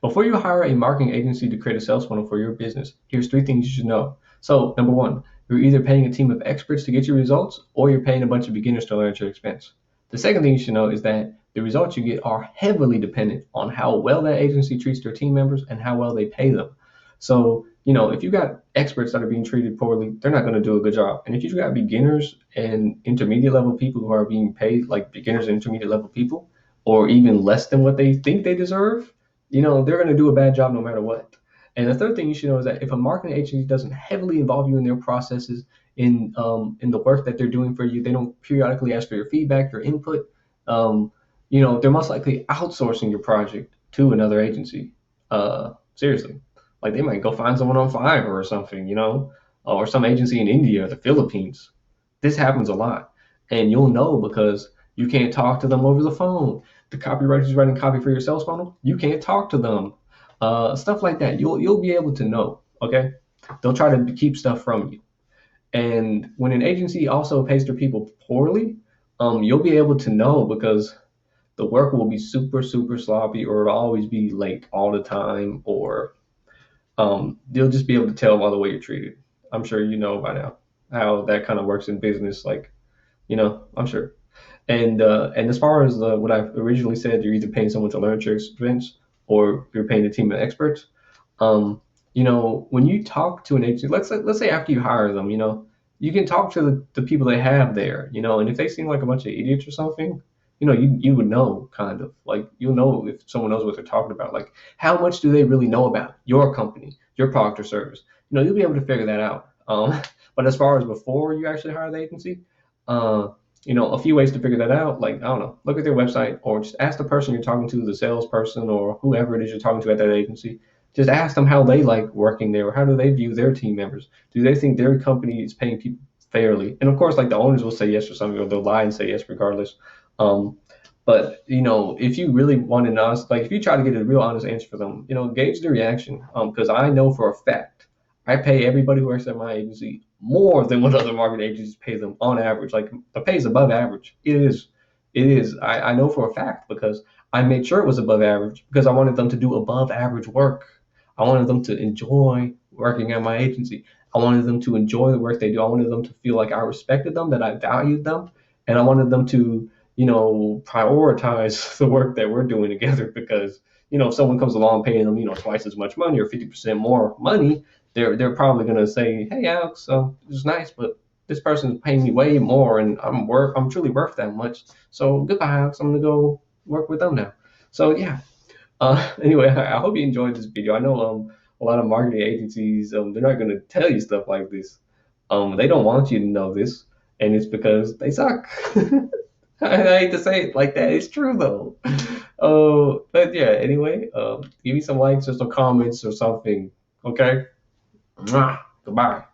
Before you hire a marketing agency to create a sales funnel for your business, here's three things you should know. So, number one, you're either paying a team of experts to get you results or you're paying a bunch of beginners to learn at your expense. The second thing you should know is that the results you get are heavily dependent on how well that agency treats their team members and how well they pay them. So, if you got experts that are being treated poorly, they're not going to do a good job. And if you've got beginners and intermediate level people who are being paid like beginners and intermediate level people, or even less than what they think they deserve, they're going to do a bad job no matter what. And the third thing you should know is that if a marketing agency doesn't heavily involve you in their processes, in the work that they're doing for you, they don't periodically ask for your feedback, your input. Um, they're most likely outsourcing your project to another agency. Seriously, like they might go find someone on Fiverr or something, or some agency in India or the Philippines. This happens a lot, and you'll know because you can't talk to them over the phone. The copywriter's writing copy for your sales funnel, you can't talk to them. Stuff like that. You'll be able to know. Okay, they'll try to keep stuff from you. And when an agency also pays their people poorly, you'll be able to know because the work will be super super sloppy, or it'll always be late all the time, or you'll just be able to tell by the way you're treated. I'm sure you know by now how that kind of works in business. Like, I'm sure. And as far as what I originally said, you're either paying someone to learn at your expense or you're paying a team of experts. When you talk to an agency, let's say after you hire them, you can talk to the people they have there, and if they seem like a bunch of idiots or something, you would know kind of like you'll know if someone knows what they're talking about. Like how much do they really know about your company, your product or service? You'll be able to figure that out. But as far as before you actually hire the agency, uh, a few ways to figure that out. Like, I don't know, look at their website or just ask the person you're talking to, the salesperson or whoever it is you're talking to at that agency. Just ask them how they like working there or how do they view their team members. Do they think their company is paying people fairly? And of course, like the owners will say yes or something, or they'll lie and say yes regardless. Um, but if you really want an honest, like if you try to get a real honest answer for them, gauge the reaction. Because I know for a fact, I pay everybody who works at my agency more than what other marketing agencies pay them on average. Like the pay is above average. It is. I know for a fact because I made sure it was above average because I wanted them to do above average work. I wanted them to enjoy working at my agency. I wanted them to enjoy the work they do. I wanted them to feel like I respected them, that I valued them, and I wanted them to, prioritize the work that we're doing together because, if someone comes along paying them, twice as much money or 50% more money, they're probably going to say, "Hey, Alex, it's nice, but this person is paying me way more, and I'm truly worth that much. So goodbye, Alex. I'm gonna go work with them now." So yeah. Anyway, I hope you enjoyed this video. I know a lot of marketing agencies they're not going to tell you stuff like this. They don't want you to know this, and it's because they suck. I hate to say it like that. It's true though. But yeah. Anyway, give me some likes or some comments or something. Okay. Mwah. Goodbye.